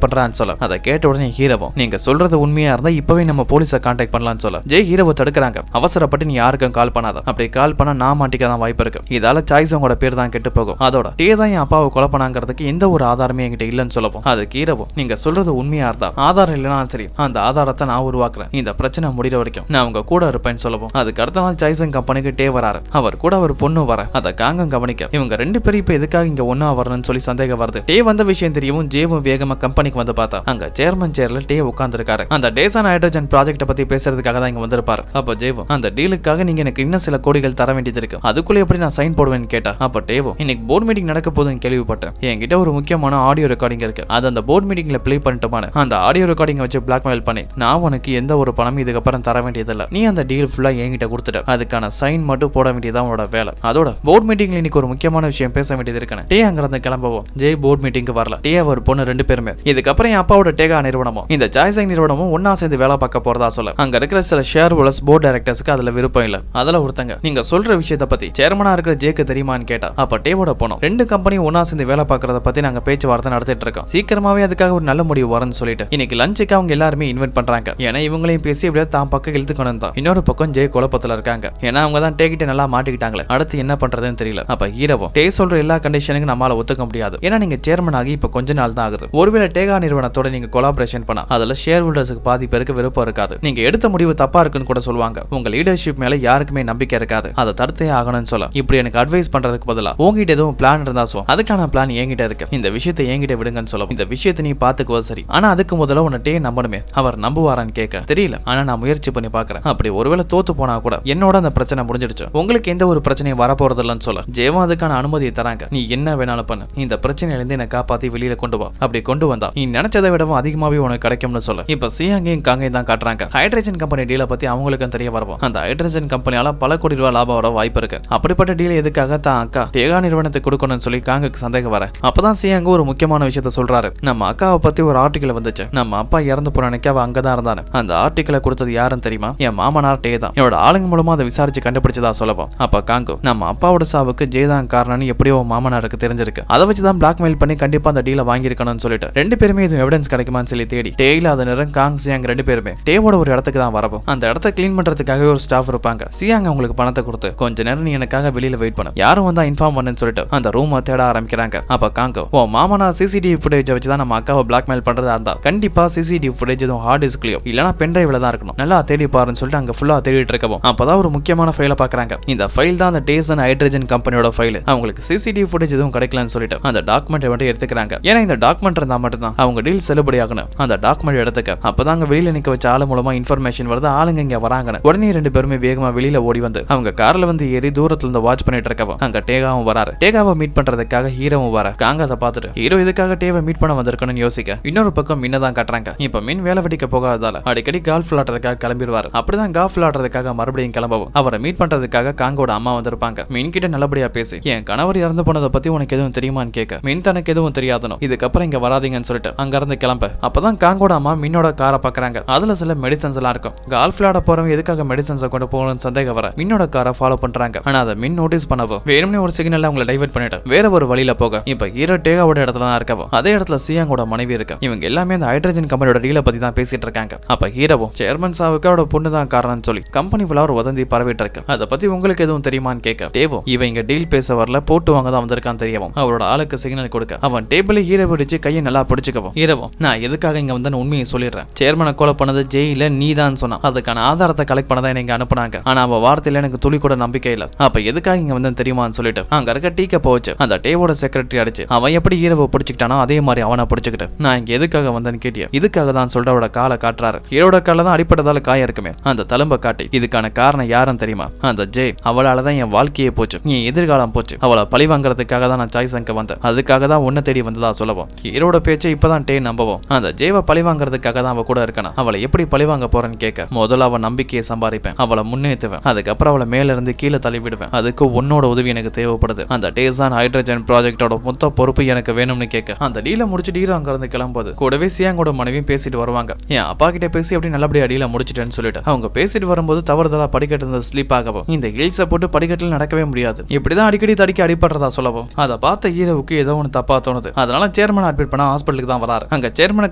பண்றான்னு சொல்ல அதை கேட்ட உடனே ஹீரோவும் நீங்க சொல்றது உண்மையா இருந்தா இப்பவே நம்ம போலீஸை கான்டாக்ட் பண்ணலாம்னு சொல்ல ஜெய் ஹீரோவை தடுக்கிறாங்க. அவசரப்பட்டு நீ யாருக்கும் கால் பண்ணாத, அப்படி கால் பண்ணா நான் மாட்டிக்க தான் வாய்ப்பு இருக்கு. இதால சாய்ஸ் உங்களோட பேர் தான் கெட்டு போகும். அதோட டே தான் என் அப்பாவை கொலை பண்ணாங்கிறதுக்கு எந்த ஒரு ஆதாரமே என்கிட்ட இல்லைன்னு சொல்லவும் அதுக்கு ஹீரோவும் நீங்க சொல்றது உண்மையா இருந்தா ஆதாரம் இல்லைன்னா சரி, அந்த ஆதாரத்தை நான் உருவாக்குறேன். இந்த பிரச்சனை முடிகிற வரைக்கும் நான் உங்க கூட இருப்பேன்னு சொல்லவும் அதுக்கு அடுத்த நாள் சாய்சன் கம்பெனிக்கு டே வராரு. அவர் கூட ஒரு பொண்ணு வர அதை காங்கம் கவனிக்க இவங்க ரெண்டு பேரும் இப்ப எதுக்காக இங்க ஒன்னா வரணும்னு சொல்லி சந்தேகம் வருது. டே வந்த விஷயம் தெரியவும் ஜேவும் வேகமா கம்பெனிக்கு வந்து பார்த்தா அங்க சேர்மன் சேர்ல டே உட்கார்ந்து இருக்காரு. அந்த டேசான் ஹைட்ரஜன் ப்ராஜெக்ட பத்தி பேசுறதுக்காக தான் இங்க வந்திருப்பாரு. அப்ப ஜேவும் அந்த டீலுக்காக நீங்க எனக்கு இன்னும் சில கோடிகள் தர வேண்டியது இருக்கு, அதுக்குள்ள எப்படி நான் சைன் போடுவேன்னு கேட்டா அப்ப டேவும் இன்னைக்கு போர்ட் மீட்டிங் நடக்க போதுன்னு கேள்விப்பட்டேன். என்கிட்ட ஒரு முக்கியமான ஆடியோ ரெக்கார்டிங் இருக்கு, அது அந்த போர்ட் மீட்டிங்ல பிளே பண்ணிட்டோமான அந்த ஆடியோ ரெக்கார்டிங் வச்சு பிளாக்மெயில் பண்ணி நான் உனக்கு எந்த ஒரு பணமும் இதுக்கப்புறம் தர வேண்டியதில்லை, நீ அந்த டீல் ஃபுல்லா என்கிட்ட கொடுத்துட்ட, அதுக்கான சைன் மட்டும் போட வேண்டியதான் உன்னோட வேலை. அதோட போர்ட் மீட்டிங்ல இன்னைக்கு ஒரு முக்கியமான விஷயம் பேச வேண்டியது இருக்கு. டே அங்கிருந்து கிளம்பவும் ஜெய் போர்ட் மீட்டிங்க்கு வரல. டே அவர் பொண்ணு ரெண்டு பேருமே இதுக்கப்புறம் என் அப்பாவோட டேகா நிறுவனமும் இந்த சாய்சங் நிறுவனமும் ஒன்னா சேர்ந்து வேலை பார்க்க போறதா சொல்ல அங்க இருக்கிற சில ஷேர் ஹோல்டர்ஸ் போர்ட் டைரக்டர்ஸ்க்கு அதுல விருப்பம் இல்ல. அதுல ஒருத்தங்க நீங்க சொல்ற விஷயத்தை பத்தி சேர்மனா இருக்கிற ஜேக்கு தெரியுமான்னு கேட்டா அப்ப டேவோட போனோம் ரெண்டு கம்பெனியும் ஒன்னா சேர்ந்து வேலை பார்க்கறத பத்தி நாங்க பேச்சுவார்த்தை நடத்திட்டு இருக்கோம், சீக்கிரமாவே அதுக்காக ஒரு நல்ல முடிவு வரும்னு சொல்லிட்டு இன்னைக்கு லஞ்சுக்கு அவங்க எல்லாருமே இன்வைட் பண்றாங்க. ஏன்னா இவங்களையும் பேசி எப்படியா தான் பக்கம் இழுத்துக்கணும் தான். இன்னொரு பக்கம் ஜெய் குழப்பத்துல இருக்காங்க, ஏன்னா அவங்க தான் டேக்கிட்ட நல்லா மாட்டிக்கிட்டாங்களே, அடுத்து என்ன பண்றதுன்னு தெரியல. அப்ப ஹீரோவும் டே சொல்ற எல்லா கண்டிஷனுக்கும் நம்மளால ஒத்துக்க முடியாது, ஏன்னா நீங்க சேர்மன் ஆகி இப்ப கொஞ்ச நாள் தான் ஆகுது. ஒருவேளை டேகா நிறுவனத்தோட நீங்க கொலாபரேஷன் பண்ணா அதுல ஷேர் ஹோல்டர்ஸ்க்கு பாதி பேருக்கு விருப்பம் இருக்காது, நீங்க எடுத்த முடிவு தப்பா இருக்குன்னு கூட சொல்லுவாங்க, உங்க லீடர்ஷிப் மேல யாருக்குமே நம்பிக்கை இருக்காது, அதை தடுத்தே ஆகணும்னு சொல்ல இப்படி எனக்கு அட்வைஸ் பண்றதுக்கு பதிலா உங்ககிட்ட எதுவும் பிளான் இருந்தா சோ அதுக்கான பிளான் என்கிட்ட இருக்கு, இந்த விஷயத்தை என்கிட்ட விடுங்கன்னு சொல்ல இந்த விஷயத்தை நீ பாத்துக்குவ சரி, ஆனா அதுக்கு முதல்ல உன்னை டே நம்பணுமே, அவர் நம்புவாரான்னு கேட்க தெரியல, ஆனா நான் முயற்சி பண்ணி பாக்குறேன், அப்படி ஒருவேளை தோத்து போனா கூட என்னோட அந்த பிரச்சனை முடிஞ்சிடுச்சு, உங்களுக்கு எந்த ஒரு பிரச்சனையும் வரப்போறது இல்லைன்னு சொல்ல ஜெயவா அதுக்கான அனுமதியை தராங்க. நீ என்ன வேணாலும் பண்ணு, இந்த பிரச்சனையில இருந்து என்ன காப்பாத்தி வெளியில கொண்டு வா, அப்படி கொண்டு வந்தா நீ நினைச்சதை விடவும் அதிகமாவே உனக்கு கிடைக்கும்னு சொல்ல இப்ப சியாங்கையும் காங்கையும் தான் காட்டுறாங்க. ஹைட்ரஜன் கம்பெனி டீலை பத்தி அவங்களுக்கும் தெரிய வருவோம். அந்த ஹைட்ரஜன் கம்பெனியால பல கோடி ரூபாய் லாபம் வர வாய்ப்பு இருக்கு. அப்படிப்பட்ட டீல் எதுக்காக தான் அக்கா டேகா நிறுவனத்தை கொடுக்கணும்னு சொல்லி காங்குக்கு சந்தேகம் வர அப்பதான் சியாங்க ஒரு முக்கியமான விஷயத்த சொல்றாரு. நம்ம அக்காவை பத்தி ஒரு ஆர்டிகல் வந்துச்சு, நம்ம அப்பா இறந்து போன அன்னைக்கு அவ அங்கதான் இருந்தானு, அந்த ஆர்டிகலை கொடுத்தது யாருன்னு தெரியுமா, என் மாமனார் டே தான், என்னோட ஆளுங்க மூலமா அதை விசாரிச்சு கண்டுபிடிச்சதா சொல்லவும் அப்ப காங்கு நம்ம அப்பாவோட சாவுக்கு ஜெயதான் காரணம்னு எப்படியோ மாமனாருக்கு தெரிஞ்சிருக்கு, அதை வச்சுதான் பிளாக்மெயில் பண்ணி கண்டிப்பா அந்த டீலை வாங்கியிருக்கணும்னு சொல்லிட்டு ரெண்டு பேருமே இது எவிடன்ஸ் கிடைக்குமான்னு சொல்லி தேடி டேயில அது நேரம் காங் சியாங் ரெண்டு பேருமே டேவோட ஒரு இடத்துக்கு தான் வரவும் அந்த இடத்த கிளீன் பண்றதுக்காக ஒரு ஸ்டாஃப் இருப்பாங்க. சியாங் அவங்களுக்கு பணத்தை கொடுத்து கொஞ்ச நேரம் நீ எனக்காக வெளியில வெயிட் பண்ணு, யாரும் வந்தா இன்ஃபார்ம் பண்ணுன்னு சொல்லிட்டு அந்த ரூம் தேட ஆரம்பிக்கிறாங்க. அப்ப காங்கோ ஓ மாமனா சிசிடிவி ஃபுட்டேஜ் வச்சுதான் நம்ம அக்காவை பிளாக்மெயில் பண்றதா இருந்தா கண்டிப்பா சிசிடிவி ஃபுட்டேஜ் எதுவும் ஹார்ட் டிஸ்க்லயோ இல்லனா பென் டிரைவ்ல தான் இருக்கணும், நல்லா தேடி பாருன்னு சொல்லிட்டு அங்க ஃபுல்லா தேடிட்டு இருக்கவும் அப்பதான் ஒரு முக்கியமான ஃபைலை பாக்குறாங்க. இந்த ஃபைல் தான் அந்த டேசன் ஹைட்ரஜன் கம்பெனியோட ஃபைல். அவங்களுக்கு சிசிடிவி ஃபுட்டேஜ் எதுவும் கிடைக்கலன்னு சொல்லிட்டு அந்த டாக்குமெண்ட் மட்டும் எடுத்துக்கிறாங்க. ஏன்னா இந்த டாக்குமெண்ட் இருந்தா மட்டும் தான் அவங்க டீல் செல்லுபடி ஆகணும். அந்த டாக்குமெண்ட் எடுத்துக்க அப்பதான் வெளியில நிக்க வச்ச ஆளு மூலமா இன்ஃபர்மேஷன் வருது, ஆளுங்க இங்க வராங்கன்னு. உடனே ரெண்டு பேருமே வேகமா வெளியில ஓடி வந்து அவங்க கார்ல வந்து ஏறி தூரத்துல இருந்து வாட்ச் பண்ணிட்டு இருக்கவும் அங்க டேகாவும் வராரு. டேகாவை மீட் பண்றதுக்காக ஹீரோவும் வர காங்க அதை பார்த்துட்டு ஹீரோ இதுக்காக டேவை மீட் பண்ண வந்திருக்கணும்னு யோசிக்க இன்னொரு பக்கம் மின்ன தான் காட்டுறாங்க. இப்ப மின் வேலை வெடிக்க போகாததால அடிக்கடி கால்ஃப் விளையாடுறதுக்காக கிளம்பிடுவாரு. அப்படிதான் கால்ஃப் விளையாடுறதுக்காக மறுபடியும் கிளம்பவும் அவரை மீட் பண்றதுக்காக காங்கோட அம்மா வந்திருப்பாங்க. மின் கிட்ட நல்லபடியா பேசி என் கணவர் இறந்து போனதை பத்தி உனக்கு எதுவும் தெரியுமான்னு கேட்க மின் தனக்கு எதுவும் தெரியாதனும், இதுக்கப்புறம் இங்க வராதீங்கன்னு சொல்லிட்டு அங்க இருந்து கிளம்ப அப்பதான் காங்கோட அம்மா மின்னோட காரை பாக்குறாங்க. அதுல சில மெடிசன்ஸ் எல்லாம் இருக்கும். கால்ஃப் விளையாட போறவங்க எதுக்காக மெடிசன்ஸை கொண்டு போகணும்னு சந்தேகம் வர மின்னோட காரை ஃபாலோ பண்றாங்க. ஆனா அதை மின் நோட்டீஸ் பண்ணவும் வேணும்னே ஒரு சிக்னல்ல அவங்களை டைவர்ட் பண்ணிட்டு வேற ஒரு வழியில போக இப்ப ஹீரோ டேகாவோட இடத்துல தான் இருக்கவும் அதே இடத்துல சியாங்கோட மனைவி இருக்கு. இவங்க எல்லாமே அந்த ஹைட்ரஜன் கம்பெனியோட டீலை பத்தி தான் பேசிட்டு இருக்காங்க. அப்ப ஹீரோவும் சேர்மன் சாவுக்கு அவரோட பொண்ணு தான் காரணம்னு சொல்லி கம்பெனி ஃபுல்லா ஒரு வதந்தி பரவிட்டு இருக்கு. அதை பத்தி உங்களுக்கு எதுவும் தெரியுமான்னு கேட்க டேவும் இவன் இங்க டீல் பேச வரல, போட்டு வாங்க தான் வந்திருக்கான்னு தெரியவும் அவரோட ஆளுக்கு சிக்னல் கொடுக்க அவன் டேபிள் ஹீரோ பிடிச்சு கையை நல்லா பிடிச்சுக்கவும் ஹீரோவும் நான் எதுக்காக இங்க வந்து உண்மையை சொல்லிடுறேன், சேர்மனை கொலை பண்ணது ஜெயில நீ தான் சொன்னா, அதுக்கான ஆதாரத்தை கலெக்ட் பண்ண தான் இங்க அனுப்புனாங்க, ஆனா அவ வார்த்தையில எனக்கு துளி கூட நம்பிக்கை இல்ல, அப்ப எதுக்காக இங்க வந்து தெரியுமான்னு சொல்லிட்டு அங்க இருக்க டீக்க போச்சு அந்த டேவோட செக்ரட்டரி அடிச்சு அவன் எப்படி ஹீரோவை பிடிச்சிக்கிட்டானோ அதே மாதிரி அவனை பிடிச்சிக்கிட்டு நான் இங்க எதுக்காக வந்தேன்னு கேட்டியா, இதுக்காக தான் சொல்ற அவரோட காலை காட்டுறாரு. ஹீரோட கால தான் அடிப்பட்டதால காயம் இருக்குமே, அந்த தழும்ப காட்டி இதுக்கான காரணம் யாருன்னு தெரியுமா, அந்த ஜெய், அவளாலதான் என் வாழ்க்கையே போச்சு, என் எதிர்காலம் போச்சு, அவளை பழி வாங்குறதுக்காக தான் நான் சாய்ஸ் அங்க வந்தேன், அதுக்காக தான் உன்னை தேடி வந்ததா சொல்லவும் ஹீரோட பேச்சை இப்பதான் டே நம்பவும் அந்த ஜெய்வை பழி வாங்குறதுக்காக தான் அவ கூட இருக்கணும், அவளை எப்படி பழி வாங்க போறேன்னு கேட்க முதல்ல அவன் நம்பிக்கையை சம்பாதிப்பேன், அவளை முன்னேற்றுவேன், அதுக்கப்புறம் அவளை மேல இருந்து கீழே தள்ளி விடுவேன், அதுக்கு உன்னோட உதவி எனக்கு தேவைப்படுது, அந்த டேசான் ஹைட்ரஜன் ப்ராஜெக்டோட மொத்த பொறுப்பு எனக்கு வேணும்னு கேட்க அந்த டீலை முடிச்சுட்டு ஹீரோ அங்க இருந்து கிளம்போது கூடவே சியாங்கோட மனைவியும் பேசிட்டு வருவாங்க. என் அப்பா கிட்ட பேசி அப்படி நல்லபடியா டீலை முடிச்சிட்டேன்னு சொல்லிட்டு அவங்க பேசிட்டு வரும்போது தவறுதலா படிக்கட்டு இருந்த ஸ்லீப் ஆகவும் இந்த ஹில்ஸை போட்டு படிக்கட்டில் நடக்கவே முடியாது, இப்படிதான் அடிக்கடி தடிக்க அடிபடுறதா சொல்லவும் அதை பார்த்த ஹீரோவுக்கு ஏதோ ஒன்று தப்பா தப்பா தோணுது. அதனால சேர்மன் அட்மிட் பண்ண ஹாஸ்பிட்டலுக்கு தான் வராரு. அங்க சேர்மனை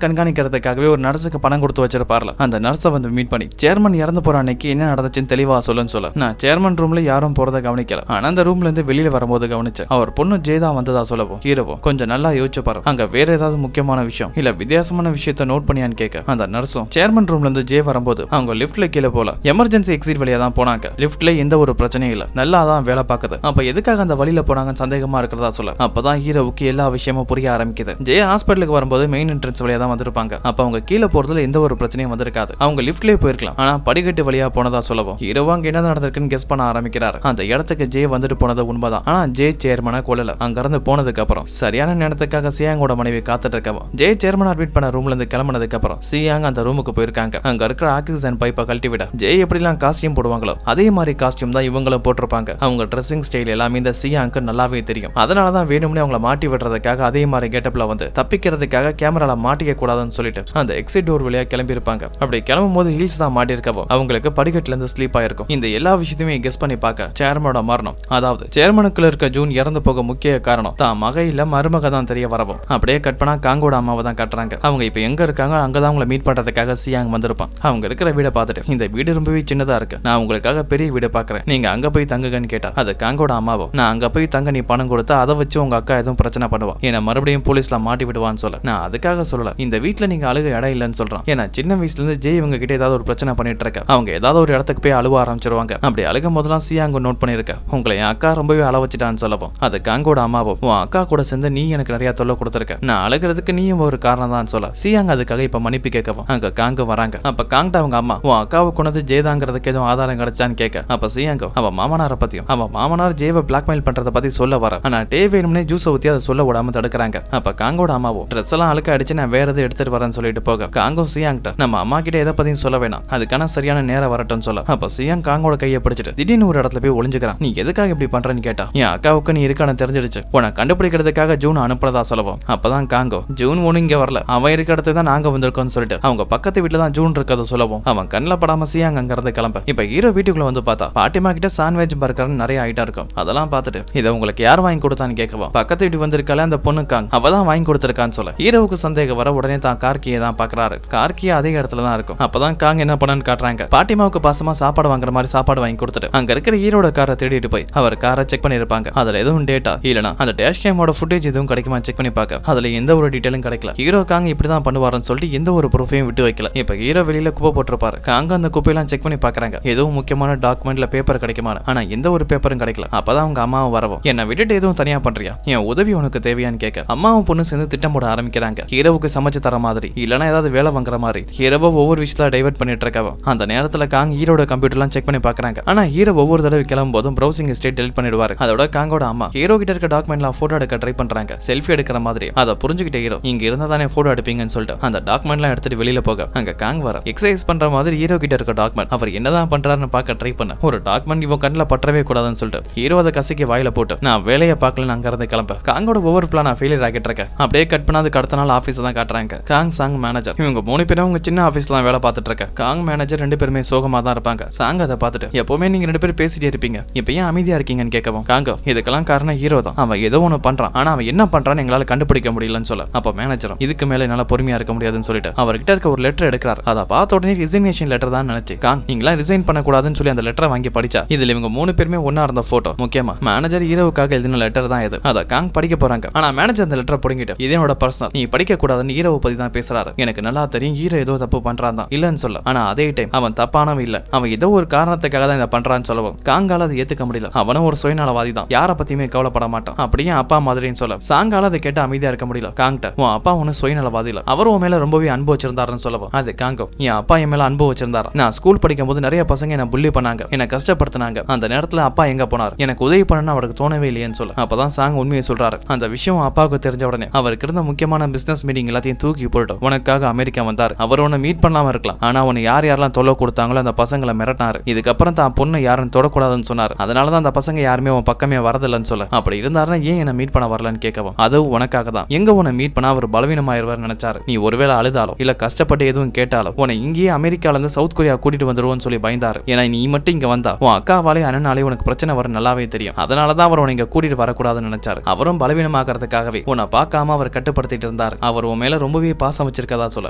கண்காணிக்கிறதுக்காகவே ஒரு நர்ஸுக்கு பணம் கொடுத்து வச்சிருப்பார்ல, அந்த நர்ஸை வந்து மீட் பண்ணி சேர்மன் இறந்து போற அன்னைக்கு என்ன நடந்துச்சுன்னு தெளிவா சொல்லுன்னு சொல்ல, நான் சேர்மன் ரூம்ல யாரும் போறதை கவனிக்கல, ஆனா அந்த ரூம்ல இருந்து வெளியில வரும்போது கவனிச்சேன். அவர் பொண்ணு ஜெயதா வந்ததா சொல்லவும் ஹீரோவும் கொஞ்சம் நல்லா யோசிச்சு பாரு, அங்க வேற ஏதாவது முக்கியமான விஷயம் இல்ல வித்தியாசமான விஷயத்த நோட் பண்ணியான்னு கேட்க, அந்த நர்ஸும் சேர்மன் ரூம்ல இருந்து ஜே வரும்போது அவங்க லிப்ட்ல கீழே போல எமர்ஜென்சி எக்ஸிட் வழியா தான் போனாங்க. லிப்ட்ல எந்த ஒரு பிரச்சனையும் இல்ல, நல்லா தான் வேலை பார்க்குது. அப்ப எதுக்காக அந்த வழியில போனாங்கன்னு சந்தேகமா இருக்கிறதா சொல்ல, அப்பதான் ஹீரோவுக்கு எல்லா விஷயமும் புரிய ஆரம்பிக்குது. ஜே ஹாஸ்பிட்டலுக்கு வரும்போது மெயின் என்ட்ரன்ஸ் வழியா தான் வந்திருப்பாங்க. அப்ப அவங்க கீழே போறதுல எந்த ஒரு பிரச்சனையும் வந்திருக்காது. அவங்க லிப்ட்லயே போயிருக்கலாம், ஆனா படிக்கட்டு வழியா போனதா சொல்லவும் ஹீரோவா அங்க என்ன நடந்திருக்குன்னு கெஸ் பண்ண ஆரம்பிக்கிறாரு. அந்த இடத்துக்கு ஜே வந்துட்டு போனது உண்மைதான், ஆனா ஜே சேர்மனை கொல்லல. அங்க இருந்து போனதுக்கு அப்புறம் சரியான நேரத்துக்காக சியாங்கோட மனைவி காத்துட்டு இருக்கவும் ஜே சேர்மன் அட்மிட் பண்ண ரூம்ல இருந்து கிளம்பினதுக்கு அப்புறம் சியாங் அந்த ரூமுக்கு போயிருக்காங்க. அங்க இருக்கிற ஆக்சிஜன் பைப்பை கழட்டி விட ஜே எப்படிலாம் காஸ்டியூம் போடுவாங்களோ அதே மாதிரி காஸ்டியூம் தான் இவங்களும் போட்டிருப்பாங்க. அவங்க ட்ரெஸ்ஸிங் ஸ்டைல் எல்லாமே இந்த சியாங்க்கு நல்லாவே தெரியும். அதனாலதான் வேணும்னே அவங்கள மாட்டி விடுறதுக்காக அதே மாதிரி கெட்டப்ல வந்து தப்பிக்கிறதுக்காக கேமரால மாட்டிக்க கூடாதுன்னு சொல்லிட்டு அந்த எக்ஸிட் டோர் வழியா கிளம்பி இருப்பாங்க. அப்படி கிளம்பும் போது ஹீல்ஸ் தான் மாட்டி இருக்கவும் அவங்களுக்கு படிக்கட்டுல இருந்து ஸ்லீப் ஆயிருக்கும். இந்த எல்லா விஷயத்தையுமே கெஸ் பண்ணி பார்க்க சேர்மனோட மரணம், அதாவது சேர்மனுக்குள்ள இருக்க ஜூன் இறந்து போக முக்கிய காரணம் தான் மக இல்ல மருமக தான் தெரிய வரவும் அப்படியே கட் பண்ணா காங்கோட அம்மாவை தான் கட்டுறாங்க. அவங்க இப்ப எங்க இருக்காங்க அங்கதான் அவங்களை மீட் பண்றதுக்காக சியாங் வந்திருப்பான். அவங்க இருக்கிற வீடை பார்த்துட்டு இந்த வீடு ரொம்பவே சின்னதா இருக்கு, நான் உங்களுக்காக பெரிய வீடு பாக்குறேன், நீங்க அங்க போய் தங்குங்கன்னு கேட்டா அது காங்கோட அம்மாவும் நான் அங்க போய் தங்க நீ பணம் கொடுத்தா அதை வச்சு உங்க அக்கா எதுவும் பிரச்சனை பண்ணுவா, என்ன மறுபடியும் போலீஸ்ல மாட்டி விடுவான்னு சொல்ல, நான் அதுக்காக சொல்லல, இந்த வீட்டுல நீங்க அழுக இடம் இல்லைன்னு சொல்றான். ஏன்னா சின்ன வயசுல இருந்து ஜெய் இவங்க கிட்ட ஏதாவது ஒரு பிரச்சனை பண்ணிட்டு இருக்க, அவங்க ஏதாவது ஒரு இடத்துக்கு போய் அழுவ ஆரம்பிச்சிருவாங்க. அப்படி அழுகும் போதெல்லாம் சியாங்க நோட் பண்ணிருக்க, உங்களை என் அக்கா ரொம்பவே அள வச்சுட்டான்னு சொல்லவும் அது காங்கோட அம்மாவும் உன் அக்கா கூட சேர்ந்து நீ எனக்கு நிறைய தொல்லை கொடுத்துருக்க, நான் அழுகிறதுக்கு நீயும் ஒரு காரணம் தான் சொல்ல சியாங்க அதுக்காக இப்ப மன்னிப்பு கேட்கவும் அங்க காங்க வராங்க. அப்ப காங்கிட்ட அவங்க அம்மா உன் அக்காவை கொண்டது ஜெயதாங்கிறதுக்கு எதுவும் ஆதாரம் கிடைச்சான்னு கேட்க, அப்ப சியாங்க அவ மாமனாரை பத்தியும் அவ மாமனார் ஜேவை பிளாக்மெயில் பண்றத பத்தி சொல்ல வர, ஆனா டே வேணும்னே ஜூஸை ஊத்தி அதை சொல்ல விடாம தடுக்கிறாங்க. அப்ப காங்கோட அம்மாவும் ட்ரெஸ் எல்லாம் அழுக்க அடிச்சு நான் வேற எதை எடுத்துட்டு வரேன்னு சொல்லிட்டு போக காங்கோ சியாங்கிட்ட நம்ம அம்மா கிட்ட எதை பத்தியும் சொல்ல வேணாம், அதுக்கான சரியான நேரம் வரட்டும் சொல்ல, அப்ப சியாங் காங்கோட கையை பிடிச்சிட்டு திடீர்னு ஒரு இடத்துல போய் ஒளிஞ்சுக்கிறான். நீ எதுக்காக இப்படி பண்றேன்னு கேட்டா என் அக்காவுக்கு நீ இருக்கான தெரிஞ்சிடுச்சு, உன்னை கண்டுபிடிக்கிறதுக்காக ஜூன் அனுப்புறதா சொல்லவும் அப்பதான் காங்கோ ஜூன் ஒண்ணு இங்க வரல, அவன் இருக்க இடத்துல தான் நாங்க வந்திருக்கோம்னு சொல்லிட்டு அவங்க பக்கத்து வீட்டுல தான் ஜூன் இருக்கத சொல்லவும் அவன் கண்ணில் படாம சியாங் அங்க இருந்து கிளம்ப. இப்ப ஹீரோ வீட்டுக்குள்ள வந்து பார்த்தா பாட்டிமா கிட்ட சாண்ட்விச் பர்கர்னு நிறைய ஐட்டம் இருக்கும். அதெல்லாம் பார்த்துட்டு இதை உங்களுக்கு யார் வாங்கி கொடுத்தான்னு கேட்கவும் பக்கத்து வீட்டு வந்திருக்கால அந்த பொண்ணு காங் அவ தான் வாங்கி கொடுத்திருக்கான்னு சொல்ல ஹீரோவுக்கு சந்தேகம் வர உடனே தான் கார்கியை தான் பாக்குறாரு. கார்கியா அதே இடத்துல தான் இருக்கும். அப்பதான் காங் என்ன பண்ணன்னு காட்டுறாங்க. பாட்டிமாவுக்கு பாசமா சாப்பாடு வாங்குற மாதிரி சாப்பாடு வாங்கி கொடுத்துட்டு அங்க இருக்கிற ஹீரோட காரை தேடிட்டு போய் அவர் காரை செக் பண்ணிருப்பாங்க. அதுல எதுவும் டேட்டா இல்லனா அந்த டேஷ் கேமோட ஃபுட்டேஜ் எதுவும் கிடைக்குமா செக் பண்ணி பார்க்க அதுல எந்த ஒரு டீடைலும் கிடைக்கல. ஹீரோ காங் இப்படிதான் பண்ணுவாருன்னு சொல்லிட்டு எந்த ஒரு ப்ரூஃபையும் விட்டு வைக்கல. இப்ப ஹீரோ வெளியில குப்பை போட்டிருப்பாரு. காங்க அந்த குப்பையெல்லாம் செக் பண்ணி பாக்குறாங்க எதுவும் முக்கியமான டாக்குமெண்ட்ல பேப்பர் கிடைக்குமா, ஆனா எந்த ஒரு பேப்பரும் கிடைக்கல. அப்பதான் அவங்க அம்மாவும் வரவும் என்ன விட்டுட்டு எதுவும் தனியா பண்றியா, என் உதவி உனக்கு தேவையான்னு கேட்க அம்மாவும் பொண்ணு சேர்ந்து திட்டம் போட ஆரம்பிக்கிறாங்க. ஹீரோவுக்கு சமைச்சு தர மாதிரி இல்லனா ஏதாவது வேலை வாங்குற மாதிரி ஹீரோவை ஒவ்வொரு விஷயத்துல டைவர்ட் பண்ணிட்டு இருக்கவும் அந்த நேரத்துல காங் ஹீரோட கம்ப்யூட்டர்லாம் செக் பண்ணி பாக்குறாங்க. ஆனா ஹீரோ ஒவ்வொரு தடவை கிளம்பும் போதும் ப்ரௌசிங் ஹிஸ்டரி டெலிட் பண்ணிடுவாரு. அதோட காங்கோட அம்மா ஹீரோ கிட்ட இருக்க டாக்குமெண்ட்லாம் போட்டோ எடுக்க ட்ரை பண்றாங்க, செல்ஃபி எடுக்கிற மாதிரி. அதை புரிஞ்சுக்கிட்ட ஹீரோ இங்க இருந்தா தானே போட்டோ எடுப்பீங்கன்னு சொல்லிட்டு அந்த டாக்குமெண்ட்லாம் எடுத்துட்டு வெளியில போக அங்க காங் வர எக்ஸசைஸ் பண்ற மாதிரி ஹீரோ கிட்ட இருக்க டாக்குமெண்ட் அவர் என்னதான் பண்றாருன்னு பார்க்க ட்ரை பண்ண ஒரு டாக்குமெண்ட் இவன் கண்ணில் பற்றவே கூடாதுன்னு சொல்லிட்டு ஹீரோ அதை கசிக்க வாயில போட்டு நான் வேலையை பார்க்கலன்னு அங்க இருந்து கிளம்ப காங்கோட ஒவ்வொரு பிளான் ஃபெயிலியர் ஆகிட்டு இருக்க. அப்படியே கட் பண்ணாதுக்கு அடுத்த நாள் ஆபீஸ் தான் காட்டுறாங்க. காங் சாங் மேனேஜர் இவங்க 3 பேரும் அவங்க சின்ன ஆபீஸ்லாம் வேலை பார்த்துட்டு இருக்க. காங் மேனேஜர் 2 பேருமே சோகமா தான் இருப்பாங்க. சாங் அதை பார்த்துட்டு எப்பவுமே நீங்க 2 பேரும் பேசிட்டே இருப்பீங்க, இப்ப ஏன் அமைதியா இருக்கீங்கன்னு கேட்கவும் காங்கோ இதுக்கெல்லாம் காரணம் ஹீரோ தான், அவன் ஏதோ ஒன்று பண்றான் ஆனா அவன் என்ன பண்றான்னு எங்களால கண்டுபிடிக்க முடியலன்னு சொல்ல அப்ப மேனேஜரும் இதுக்கு மேல என்னால பொறுமையா இருக்க முடியாதுன்னு சொல்லிட்டு அவர்கிட்ட இருக்க ஒரு லெட்டர் எடுக்கிறார். அதை பார்த்த உடனே ரிசைனேஷன் லெட்டர் தான் நினைச்சு காங் நீங்களா ரிசைன் பண்ணக்கூடாதுன்னு சொல்லி அந்த லெட்டரை வாங்கி படிச்சா இதுல இவங்க 3 பேருமே ஒன்னா இருந்த போட்டோ முக்கியமா மேனேஜர் ஹீரோவுக்காக எழுதின லெட்டர் தான் இது. அதை காங் படிக்க போறாங்க. ஆனா மேனேஜர் அந்த லெட்டரை புடிங்கிட்டு இது என்னோட பர்சனல், நீ படிக்க கூடாதுன்னு ஹீரோவை பத்தி தான் பேசுறாரு, எனக்கு நல்லா தெரியும் ஹீரோ ஏதோ தப்பு பண்றான் தான் இல்லன்னு சொல்ல. ஆனா அதே டைம் அவன் தப்பானவன் இல்ல, அவன் ஏதோ ஒரு காரணத்துக்காக தான் இதை பண்றான்னு சொல்லவும் காங்கால அதை ஏத்துக்க முடியல. அவனும் ஒரு சுயநலவாதி தான், யாரை பத்தியுமே கவலைப்பட மாட்டான், அப்படியே அப்பா மாதிரின்னு சொல்ல சாங்கால அதை கேட்டு அமைதியா இருக்க முடியல. காங்கிட்ட உன் அப்பா ஒன்னு சுயநலவாதி இல்ல, அவர் உன் மேல ரொம்பவே அன்பு வச்சிருந்தாருன்னு சொல்லவும் அது காங்கோ என் அப்பா என் மேல அன்பு வச்சிருந்தாரா, நான் ஸ்கூல் படிக்கும் போது நிறைய பசங்க என்ன புள்ளி பண்ணாங்க, என்ன கஷ்டப்படுத்தினாங்க, அந்த நேரத்துல அப்பா எங்க போனார், எனக்கு உதவி பண்ணணும் அவருக்கு தோணவே இல்லையேன்னு சொல்ல அப்பதான் சாங் உண்மையை சொல்றாரு. அந்த விஷயம் அப்பாவுக்கு தெரிஞ்ச உடனே அவருக்கு இருந்த முக்கியமான பிசினஸ் மீட்டிங் எல்லாத்தையும் தூக்கி போட்டு உனக்காக அமெரிக்கா வந்தார். அவர் உன்னை மீட் பண்ணாம இருக்கலாம், ஆனா உன்னை யார் யாரெல்லாம் தொல்லை கொடுத்தாங்களோ அந்த பசங்களை மிரட்டினாரு. இதுக்கப்புறம் தான் பொண்ணு யாரும் தொடக்கூடாதுன்னு சொன்னார். அதனாலதான் அந்த பசங்க யாருமே உன் பக்கமே வரதில்லைன்னு சொல்ல அப்படி இருந்தாருன்னா ஏன் என்ன மீட் பண்ண வரலன்னு கேட்கவும் அதுவும் உனக்காக தான், எங்க உன்னை மீட் பண்ணா அவர் பலவீனமாயிருவார் நினைச்சாரு, நீ ஒருவேளை அழுதாலோ இல்ல கஷ்டப்பட்டு எதுவும் கேட்டாலோ உன்னை இங்கேயே அமெரிக்கால இருந்து சவுத் கொரியா கூட்டிட்டு வந்துருவோன்னு சொல்லி பயந்தாரு. ஏன்னா நீ மட்டும் இங்க வந்தா உன் அக்காவாலே அண்ணனாலே உனக்கு பிரச்சனை வர நல்லாவே தெரியும், அதனாலதான் அவர் உன்னை இங்க கூட்டிட்டு வரக்கூடாதுன்னு நினைச்சாரு. அவரும் பலவீனமாக பாக்குறதுக்காகவே உன்னை பார்க்காம அவர் கட்டுப்படுத்திட்டு இருந்தார். அவர் உன் மேல ரொம்பவே பாசம் வச்சிருக்கதா சொல்ல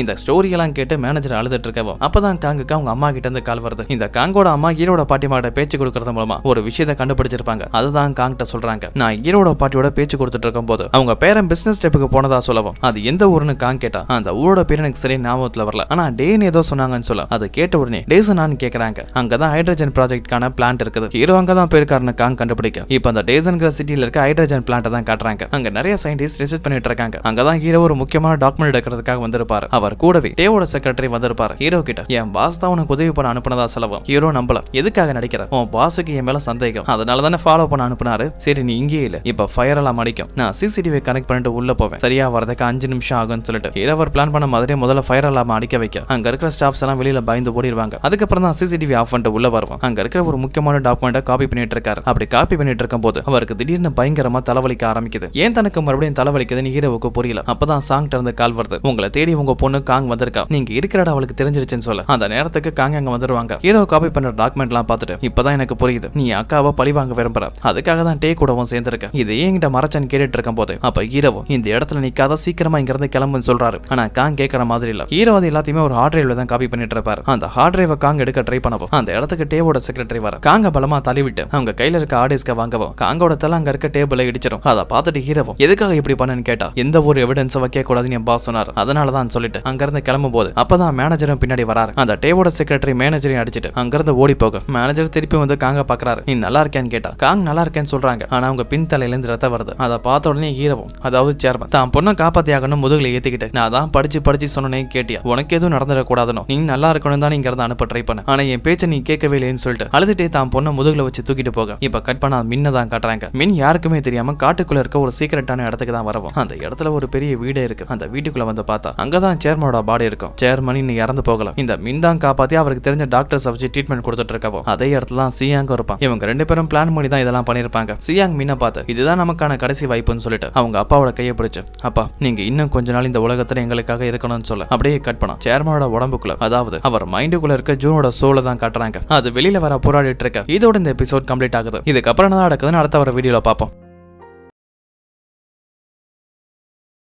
இந்த ஸ்டோரி எல்லாம் கேட்டு மேனேஜர் அழுதுட்டு இருக்கவும் அப்பதான் காங்குக்கு அவங்க அம்மா கிட்ட இருந்து கால் வருது. இந்த காங்கோட அம்மா ஹீரோட பாட்டிமாட்ட பேச்சு கொடுக்கறது மூலமா ஒரு விஷயத்தை கண்டுபிடிச்சிருப்பாங்க. அதுதான் காங்கிட்ட சொல்றாங்க. நான் ஹீரோட பாட்டியோட பேச்சு கொடுத்துட்டு இருக்கும் போது அவங்க பேரன் பிசினஸ் ட்ரிப்புக்கு போனதா சொல்லவும் அது எந்த ஊருன்னு காங் கேட்டா அந்த ஊரோட பேர் எனக்கு சரி ஞாபகத்துல வரல, ஆனா டேன்னு ஏதோ சொன்னாங்கன்னு சொல்ல அதை கேட்ட உடனே டேசனான்னு கேக்குறாங்க. அங்கதான் ஹைட்ரஜன் ப்ராஜெக்ட்கான பிளான்ட் இருக்குது. ஹீரோ அங்கதான் போயிருக்காருன்னு காங் கண்டுபிடிக்க இப்ப அந்த டேசன்கிற சிட்டில இருக்க ஹைட்ரஜன் பிளான்ட் தான் காட்டுறாங்க. அங்க நிறைய சயின்டிஸ்ட் ரிசர்ச் பண்ணிட்டு இருக்காங்க. அங்கதான் ஹீரோ ஒரு முக்கியமான டாக்குமெண்ட் எடுக்கிறதுக்காக வந்திருப்பாரு. அவர் கூடவே டேவோட செக்ரட்டரி வந்திருப்பாரு. ஹீரோ கிட்ட என் பாஸ் தான் உனக்கு உதவி பண்ண அனுப்புனதா சொல்லவும் ஹீரோ நம்பல. எதுக்காக நடிக்கிற? உன் பாஸுக்கு என் மேல சந்தேகம், அதனால தானே ஃபாலோ பண்ண அனுப்புனாரு. சரி நீ இங்கே இல்ல, இப்ப ஃபயர் எல்லாம் அடிக்கும், நான் சிசிடிவி கனெக்ட் பண்ணிட்டு உள்ள போவேன், சரியா வரதுக்கு 5 நிமிஷம் ஆகும்னு சொல்லிட்டு ஹீரோவர் பிளான் பண்ண மாதிரி முதல்ல ஃபயர் அலாம அடிக்க வைக்க அங்க இருக்கிற ஸ்டாஃப்ஸ் எல்லாம் வெளியில பயந்து ஓடிடுவாங்க. அதுக்கப்புறம் தான் சிசிடிவி ஆஃப் பண்ணிட்டு உள்ள வருவோம். அங்க இருக்கிற ஒரு முக்கியமான டாக்குமெண்ட்டை காப்பி பண்ணிட்டு இருக்காரு. அப்படி காப்பி பண்ணிட்டு இருக்கும் போது அவருக்கு திடீர்னு பயங்கரமா தலைவலிக்க ஆரம்பிக்குது. ஏன் தனக்கு மறுபடியும் தலைவலிக்குதுன்னு ஹீரோவுக்கு புரியல. அப்பதான் சாங்ட்ட இருந்து கால் வருது. உங்களை தேடி உங்க பொண்ணு காங் வந்திருக்கா, நீங்க இருக்கிறட அவளுக்கு தெரிஞ்சிருச்சுன்னு சொல்ல அந்த நேரத்துக்கு காங் அங்க வந்துருவாங்க. ஹீரோ காப்பி பண்ற டாக்குமெண்ட் எல்லாம் பார்த்துட்டு இப்பதான் எனக்கு புரியுது, நீ அக்காவை பழி வாங்க விரும்புற, அதுக்காக தான் டே கூடவும் சேர்ந்திருக்க, இது என்கிட்ட மறைச்சன்னு கேட்டுட்டு இருக்கும் போது அப்ப ஹீரோவும் இந்த இடத்துல நிக்காத, சீக்கிரமா இங்க இருந்து கிளம்புன்னு சொல்றாரு. ஆனா காங் கேட்கற மாதிரி இல்ல. ஹீரோ அது எல்லாத்தையுமே ஒரு ஹார்ட் டிரைவ்ல தான் காப்பி பண்ணிட்டு இருப்பாரு. அந்த ஹார்ட் டிரைவை காங் எடுக்க ட்ரை பண்ணவும் அந்த இடத்துக்கு டேவோட செக்ரட்டரி வர காங்க பலமா தள்ளிவிட்டு அவங்க கையில இருக்க ஹார்ட் வாங்கவும் காங்கோட தலை அங்க இருக்க டேபிள இடிச்சிடும். அதை பார்த்துட்டு ஹீரோவும் எதுக்காக இப்படி பண்ணன்னு கேட்டா எந்த ஒரு எவிடன்ஸ் வைக்க கூடாதுன்னு என் பாஸ் சொன்னார், அதனாலதான் சொல்லிட்டு அங்க இருந்து கிளம்பும் போது அப்பதான் மேனேஜரும் பின்னாடி வராரு. அந்த டேவோட செக்ரட்டரி மேனேஜரையும் அடிச்சிட்டு அங்க இருந்து ஓடி போக மேனேஜர் திருப்பி வந்து காங்க பாக்குறாரு. நீ நல்லா இருக்கேன்னு கேட்டா காங் நல்லா இருக்கேன்னு சொல்றாங்க. ஆனா அவங்க பின் தலையில இருந்து ரத்தம் வருது. அதை பார்த்த உடனே ஹீரோவும் அதாவது சேர்மன் தான் பொண்ணை காப்பாத்தியாகணும் முதுகுல ஏத்திக்கிட்டு நான் தான் படிச்சு சொன்னே கேட்டியா, உனக்கு எதுவும் நடந்துடக்கூடாதுன்னு நீ நல்லா இருக்கணும் தான் இங்க இருந்து அனுப்ப ட்ரை பண்ண, ஆனா என் பேச்சை நீ கேட்கவே இல்லைன்னு சொல்லிட்டு அழுதுட்டே தான் பொண்ணை முதுகுல வச்சு தூக்கிட்டு போக இப்ப கட் பண்ணா மின்ன தான் காட்டுறாங்க. மின் யாருக்குமே தெரியாம காட்டுக்குள்ள இருக்க ஒரு சீக்கிரட்டான இடத்துக்கு தான் வரவும் அந்த இடத்துல ஒரு பெரிய வீடே இருக்கு. அந்த வீட்டுக்குள்ள வந்து பார்த்தா அங்கதான் சேர்மனோட பாடி இருக்கும். சேர்மன் இன்னும் இறந்து போகல. இந்த மின் தான் காப்பாத்தி அவருக்கு தெரிஞ்ச டாக்டர்ஸ் வச்சு ட்ரீட்மெண்ட் கொடுத்துட்டு இருக்கவோ அதே இடத்துல தான் சியாங் இருப்பான். இவங்க 2 பேரும் பிளான் பண்ணி தான் இதெல்லாம் பண்ணிருப்பாங்க. சியாங் மின்ன பார்த்து இதுதான் நமக்கான கடைசி வாய்ப்புன்னு சொல்லிட்டு அவங்க அப்பாவோட கையை பிடிச்சு அப்பா நீங்க இன்னும் கொஞ்ச நாள் இந்த உலகத்துல எங்களுக்காக இருக்கணும்னு சொல்ல அப்படியே கட் பண்ணா சேர்மனோட உடம்புக்குள்ள அதாவது அவர் மைண்டுக்குள்ள இருக்க ஜூனோட சோலை தான் காட்டுறாங்க. அது வெளியில வர போராடிட்டு இருக்க. இதோட இந்த எபிசோட் கம்ப்ளீட் ஆகுது. இதுக்கப்புறம் என்ன நடக்குதுன்னு அடுத்த வர வீடியோல பார்ப்போம்.